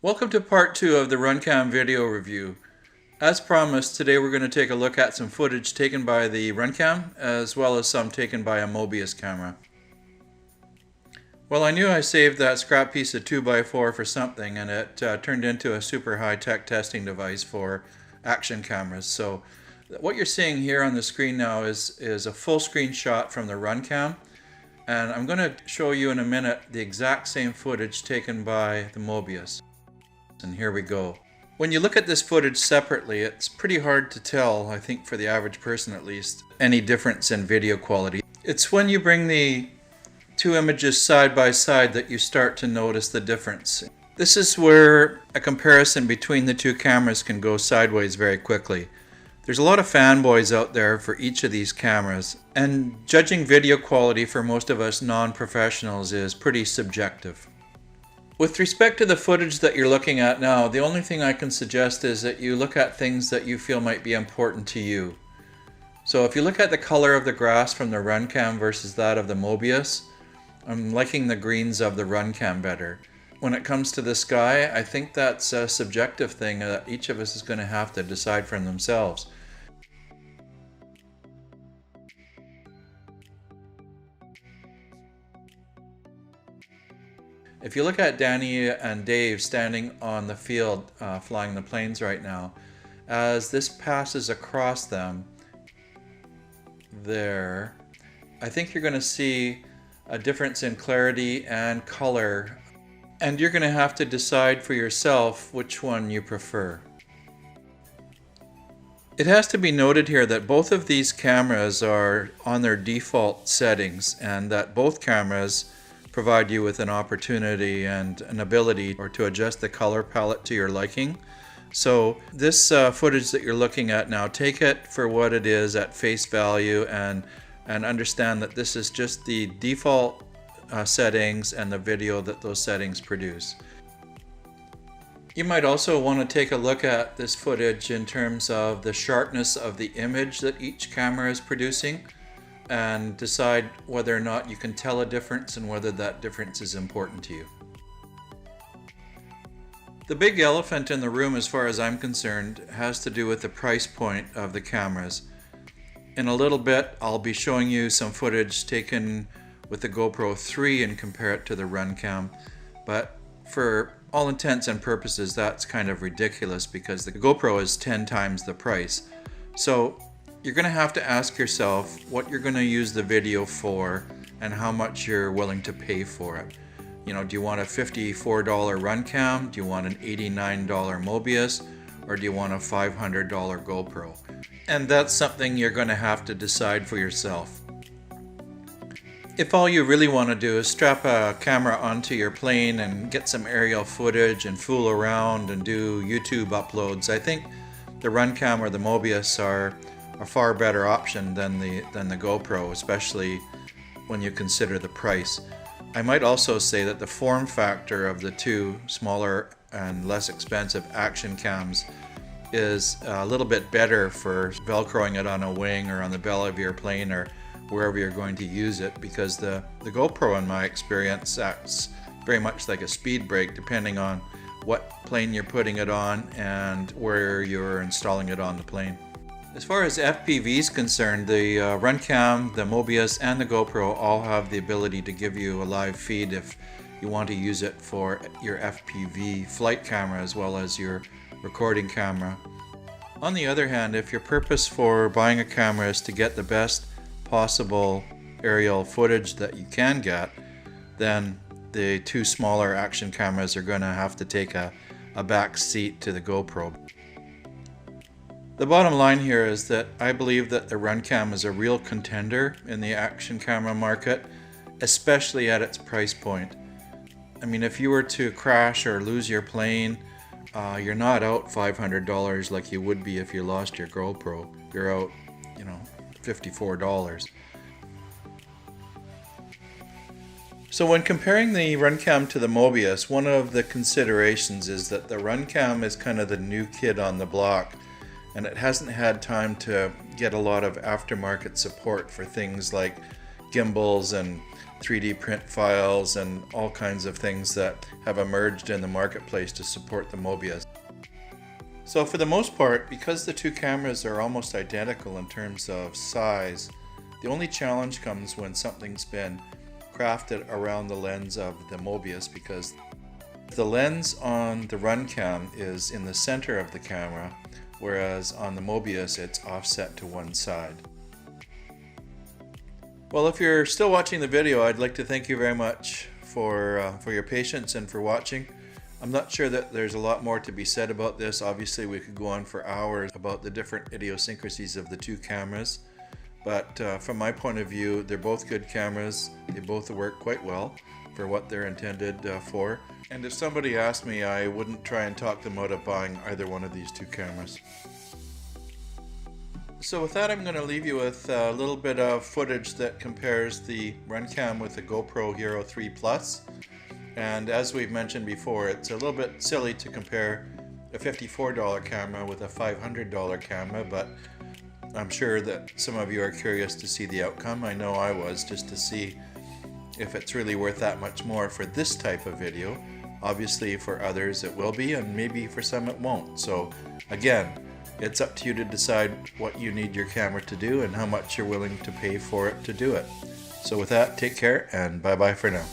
Welcome to part 2 of the RunCam video review. As promised, today we're going to take a look at some footage taken by the RunCam as well as some taken by a Mobius camera. Well, I knew I saved that scrap piece of 2x4 for something, and it turned into a super high-tech testing device for action cameras. So what you're seeing here on the screen now is a full screen shot from the RunCam, and I'm going to show you in a minute the exact same footage taken by the Mobius. And here we go. When you look at this footage separately, it's pretty hard to tell, I think for the average person at least, any difference in video quality. It's when you bring the two images side by side that you start to notice the difference. This is where a comparison between the two cameras can go sideways very quickly. There's a lot of fanboys out there for each of these cameras, and judging video quality for most of us non-professionals is pretty subjective. With respect to the footage that you're looking at now, the only thing I can suggest is that you look at things that you feel might be important to you. So if you look at the color of the grass from the RunCam versus that of the Mobius, I'm liking the greens of the RunCam better. When it comes to the sky, I think that's a subjective thing that each of us is going to have to decide for themselves. If you look at Danny and Dave standing on the field flying the planes right now, as this passes across them there, I think you're going to see a difference in clarity and color, and you're going to have to decide for yourself which one you prefer. It has to be noted here that both of these cameras are on their default settings, and that both cameras provide you with an opportunity and an ability to adjust the color palette to your liking. So this footage that you're looking at now, take it for what it is at face value, and understand that this is just the default settings and the video that those settings produce. You might also want to take a look at this footage in terms of the sharpness of the image that each camera is producing, and decide whether or not you can tell a difference and whether that difference is important to you. The big elephant in the room, as far as I'm concerned, has to do with the price point of the cameras. In a little bit, I'll be showing you some footage taken with the GoPro 3 and compare it to the RunCam, but for all intents and purposes that's kind of ridiculous because the GoPro is 10 times the price. So you're going to have to ask yourself what you're going to use the video for and how much you're willing to pay for it. You know, do you want a $54 RunCam? Do you want an $89 Mobius? Or do you want a $500 GoPro? And that's something you're going to have to decide for yourself. If all you really want to do is strap a camera onto your plane and get some aerial footage and fool around and do YouTube uploads, I think the RunCam or the Mobius are a far better option than the GoPro, especially when you consider the price. I might also say that the form factor of the two smaller and less expensive action cams is a little bit better for velcroing it on a wing or on the belly of your plane or wherever you're going to use it, because the GoPro, in my experience, acts very much like a speed brake depending on what plane you're putting it on and where you're installing it on the plane. As far as FPV is concerned, the RunCam, the Mobius, and the GoPro all have the ability to give you a live feed if you want to use it for your FPV flight camera as well as your recording camera. On the other hand, if your purpose for buying a camera is to get the best possible aerial footage that you can get, then the two smaller action cameras are going to have to take a back seat to the GoPro. The bottom line here is that I believe that the RunCam is a real contender in the action camera market, especially at its price point. I mean, if you were to crash or lose your plane, you're not out $500 like you would be if you lost your GoPro. You're out, $54. So when comparing the RunCam to the Mobius, one of the considerations is that the RunCam is kind of the new kid on the block, and it hasn't had time to get a lot of aftermarket support for things like gimbals and 3D print files and all kinds of things that have emerged in the marketplace to support the Mobius. So for the most part, because the two cameras are almost identical in terms of size, the only challenge comes when something's been crafted around the lens of the Mobius, because the lens on the RunCam is in the center of the camera, whereas on the Mobius it's offset to one side. Well, if you're still watching the video, I'd like to thank you very much for your patience and for watching. I'm not sure that there's a lot more to be said about this. Obviously, we could go on for hours about the different idiosyncrasies of the two cameras. But from my point of view, they're both good cameras. They both work quite well for what they're intended for. And if somebody asked me, I wouldn't try and talk them out of buying either one of these two cameras. So with that, I'm going to leave you with a little bit of footage that compares the RunCam with the GoPro Hero 3 Plus. And as we've mentioned before, it's a little bit silly to compare a $54 camera with a $500 camera, but I'm sure that some of you are curious to see the outcome. I know I was, just to see if it's really worth that much more for this type of video. Obviously for others it will be, and maybe for some it won't. So again, it's up to you to decide what you need your camera to do and how much you're willing to pay for it to do it. So with that, take care and bye bye for now.